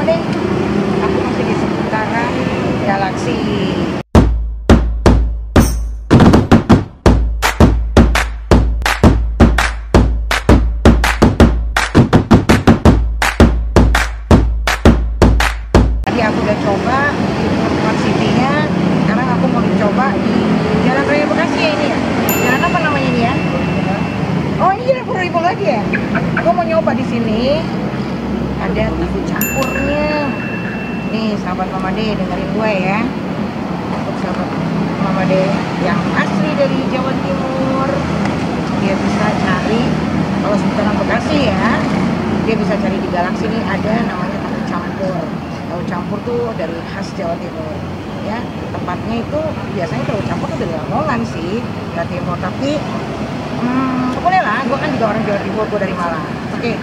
Mama deh. Aku masih di seputaran Galaxy. Tadi aku udah coba di Smart City-nya. Sekarang aku mau dicoba di Jalan Raya Bekasi ya ini ya. Jalan apa namanya ini ya? Oh ini Jalan Purwodadi lagi ya. Aku mau nyoba di sini. Ada tahu campurnya. Nih sahabat Mama De, dengerin gue ya. Untuk sahabat Mama De yang asli dari Jawa Timur, dia bisa cari kalau seputaran Bekasi ya. Dia bisa cari di Galaxy ini ada namanya tahu campur. Tahu campur tuh dari khas Jawa Timur. Ya, tempatnya itu biasanya tahu campur tuh dari Lamongan sih, Jawa Timur. Tapi boleh lah, gue kan juga orang Jawa Timur, gue dari Malang. Oke.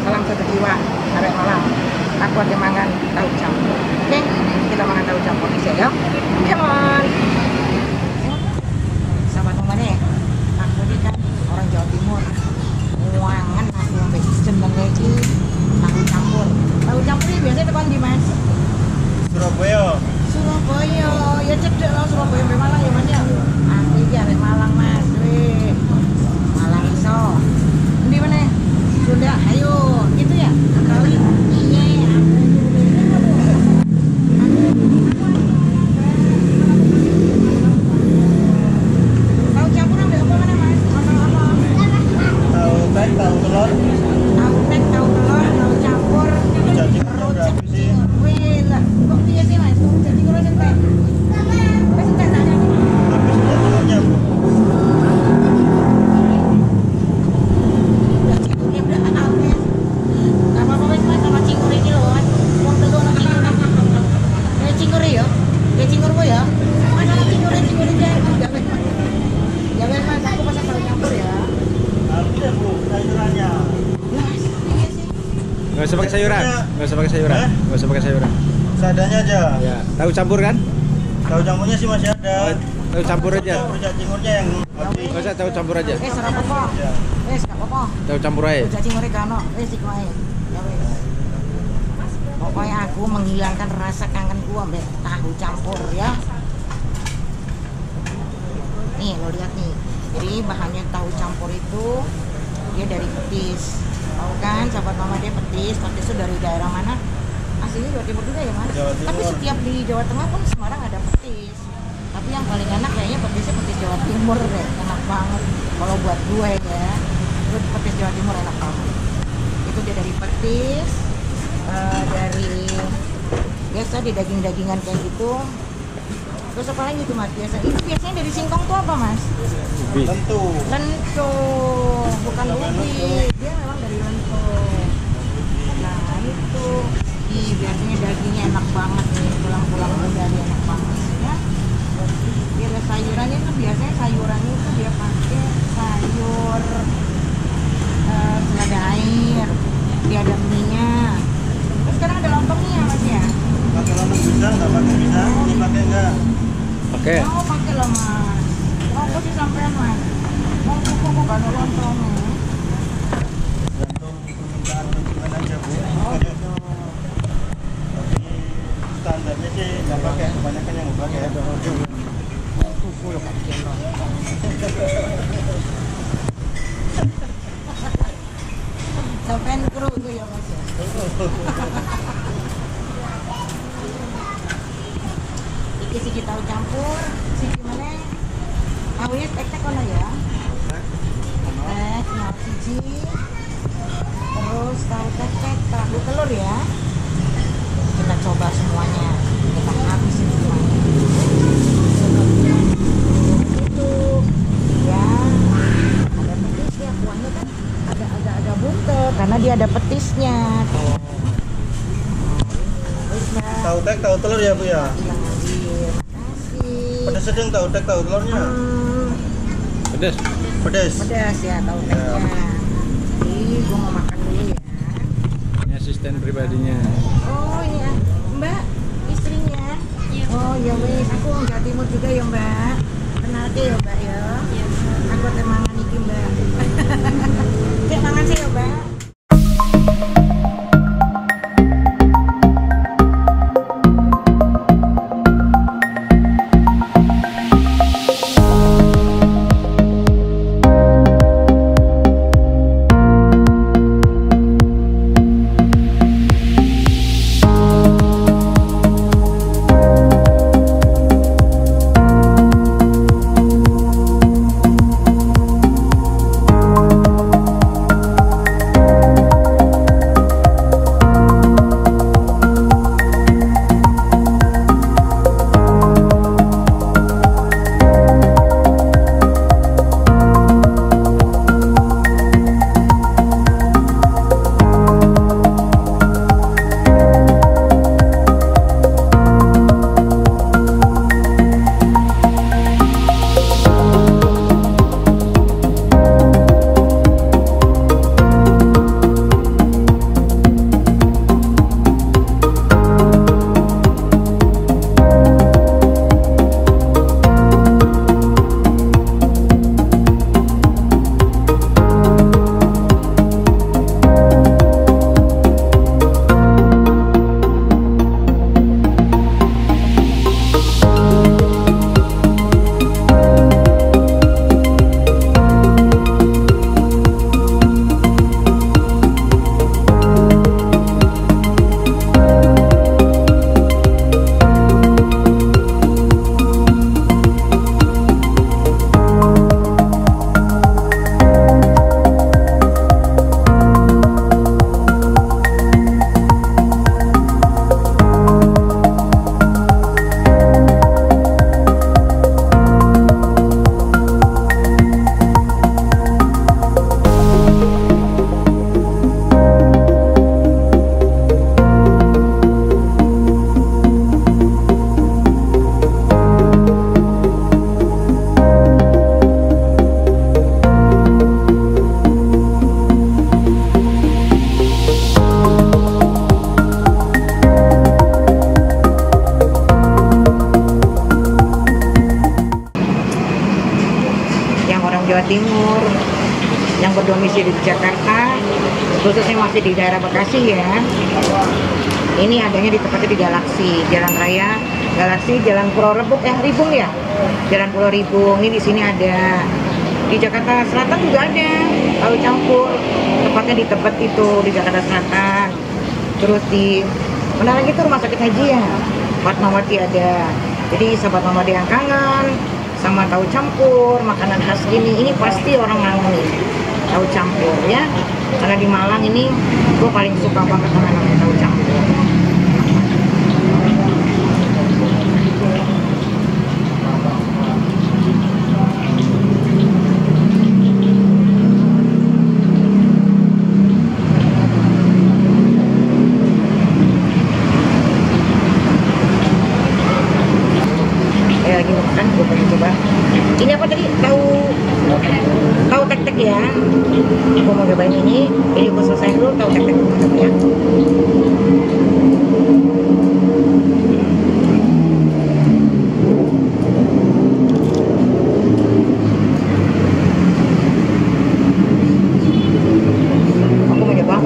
Salam satu jiwa, arek Malang. Aku ada makan tahu campur. Oke, kita makan tahu campur di sini ya. Come on. Sahabat Mama nih, aku ini kan orang Jawa Timur. Wangan aku sampai jenenge iki tahu campur. Tahu campur ini biasanya tekan di Mas? Surabaya. Surabaya. Ya cedek lah Surabaya sampai Malang ya Mas ya. Aku iki arek Malang Mas. Weh. Malang iso. Di mana? Sudah, ayo, gitu ya? Kali iya, tahu campur ambil apa mana Mas? Apa? Tahu tek, tahu telur. Tahu tek, tahu telur, tahu campur. Jadi udah habis sih. Wih lah, kok dia sih Mas? Jadi kalau sentek, pas sentek tanya. Habis jadinya Bu. Nggak usah pakai sayuran, nggak usah pakai sayuran, nggak usah pakai sayuran. Seadanya aja. Ya, tahu campur kan? Tahu campurnya sih masih ada. Tahu campur aja. Rujak cingur-nya yang habis. Nggak usah tahu campur aja. Serap apa? Apa? Tahu campur aja. Cacing mereka no, sik wae. Ya wis. Pokoknya aku menghilangkan rasa kangenku ambek tahu campur ya. Nih, lo lihat nih. Jadi bahannya tahu campur itu dia dari Petis. Tahu kan, sahabat Mama dia Petis. Petis itu dari daerah mana? Aslinya Jawa Timur juga ya Mas? Jawa Timur. Tapi setiap di Jawa Tengah pun Semarang ada Petis. Tapi yang paling enak kayaknya petisnya petis Jawa Timur deh. Enak banget kalau buat gue ya. Itu petis Jawa Timur enak banget. Itu dia dari Petis, dari biasa di daging-dagingan kayak gitu. Terus apa lagi tuh Mas? Biasanya dari singkong tuh apa Mas? Lentu. Lento, bukan ubi. Dia memang dari lento. Nah itu, biasanya dagingnya enak banget nih. Pulang-pulang udah dia enak banget ya. Dia ada sayurannya tuh biasanya sayurannya itu dia pakai sayur selada air. Dia ada mie-nya. Terus sekarang ada lontongnya Mas ya? Pakai lontong bisa, nggak pakai bisa. Ini pakai enggak? Oke. Oh pakai lah Mas. Oh aku sih sampean Mas. Mau kok gak ada lontongnya? Gantung permintaan konsumen aja Bu. Oh gitu. Tapi standarnya sih nggak pakai, kebanyakan yang nggak pakai. Tuku lo kan kilo. Sampean kru itu ya Mas ya. Iki sih tahu campur, sih gimana? Tahunya tek-tek kono ya. Tek, nol siji. Terus tahu tek-tek, tahu telur ya. Kita coba semuanya. Kita habisin semuanya. Itu ya. Ada petisnya, kuahnya kan agak buntet karena dia ada petisnya. Tuh. Tahu tek, tahu telur ya Bu ya? Iya, makasih. Pedas sedang tahu tek, tahu telurnya. Pedas. Pedas. Pedas ya tahu teknya. Jadi gue mau makan dulu ya. Ini asisten pribadinya. Oh iya, Mbak, istrinya. Oh ya wes, aku Jawa Timur juga ya Mbak. Kenal ke ya Mbak ya. Aku temangan iki Mbak. Cek mangan sih ya Mbak. Timur yang berdomisili di Jakarta, khususnya masih di daerah Bekasi ya. Ini adanya di tepatnya di Galaksi, Jalan Raya Galaksi, Jalan Pulau Ribung ya. Jalan Pulau Ribung. Ini di sini ada. Di Jakarta Selatan juga ada tahu campur, tepatnya di Tebet itu di Jakarta Selatan. Terus di mana lagi tuh rumah sakit haji ya, Fatmawati ada. Jadi sahabat Mama yang kangen sama tahu campur, makanan khas ini pasti orang ngangenin tahu campur ya. Karena di Malang ini gue paling suka banget sama namanya tahu campur. Lagi makan, gue pengen coba. Ini apa tadi? Tahu tek-tek ya. Gue mau cobain ini gue selesai dulu tahu tek-tek ya. Aku mau coba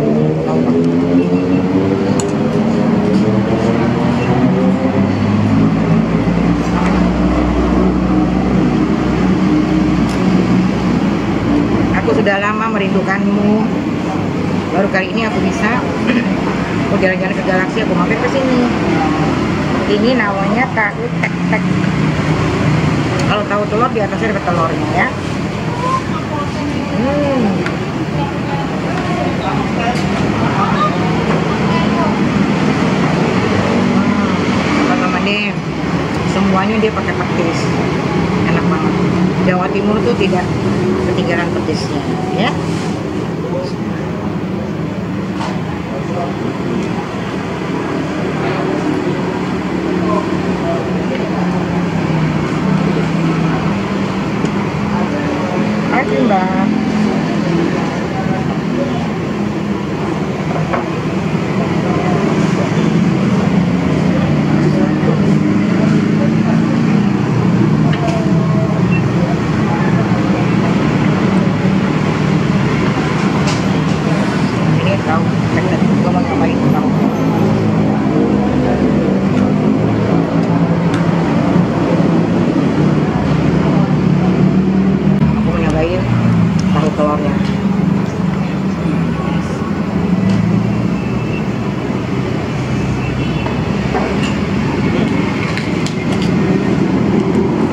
tahu tek. Sudah lama merindukanmu. Baru kali ini aku bisa mau jalan-jalan ke Galaksi, aku mampir ke sini. Ini namanya tahu tek-tek. Kalau tahu telur di atasnya ada telurnya ya. Teman-teman deh, semuanya dia pakai petis. Enak banget. Jawa Timur tuh tidak ketinggalan pedesnya ya. Oke Mbak. Tahu telurnya.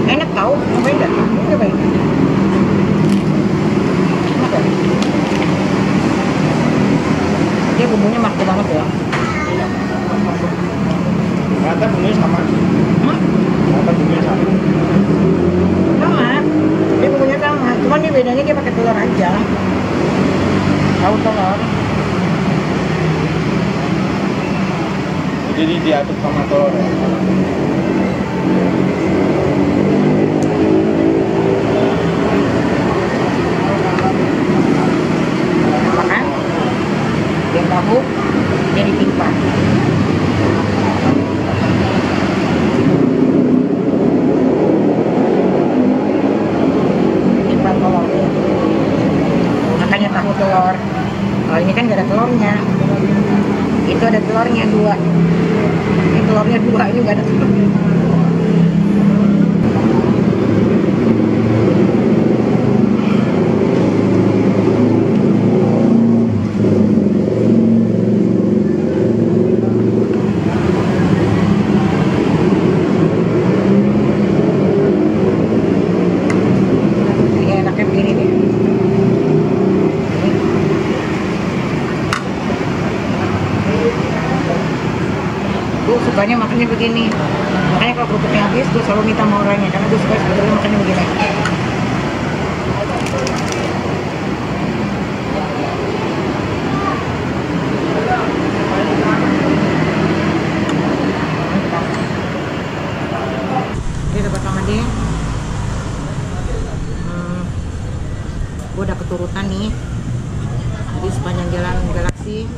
Enak tahu, cobain dah. Cobain. Enak ya? Dia bumbunya mantap banget ya. Ternyata bumbunya sama. Ternyata bumbunya sama. Sama. Dia bumbunya sama, cuman dia bedanya dia pakai telur aja. Tahu telur. Jadi diaduk sama telur ya. Makan. Dia tahu, dia ditimpa. Makanya tahu telur. Kalau ini kan gak ada telurnya. Itu ada telurnya 2. Ini telurnya 2, ini gak ada telurnya. Gue sukanya makannya begini. Makanya kalau kerupuknya habis, gue selalu minta sama orangnya karena gue suka sebetulnya makannya begini. Ini dapat sama dia. Gue udah keturutan nih. Jadi sepanjang jalan Galaksi,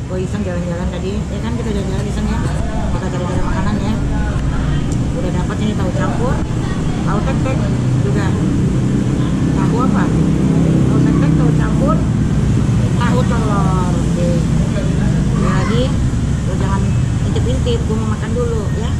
gue iseng jalan-jalan tadi, ya kan kita jalan-jalan iseng ya, kita cari-cari makanan ya. Udah dapat ini tahu campur, tahu tek-tek juga. Nah, tahu apa? Tahu setek, tahu campur, tahu telur. Oke. Sekali lagi, lo jangan intip-intip, gue mau makan dulu ya.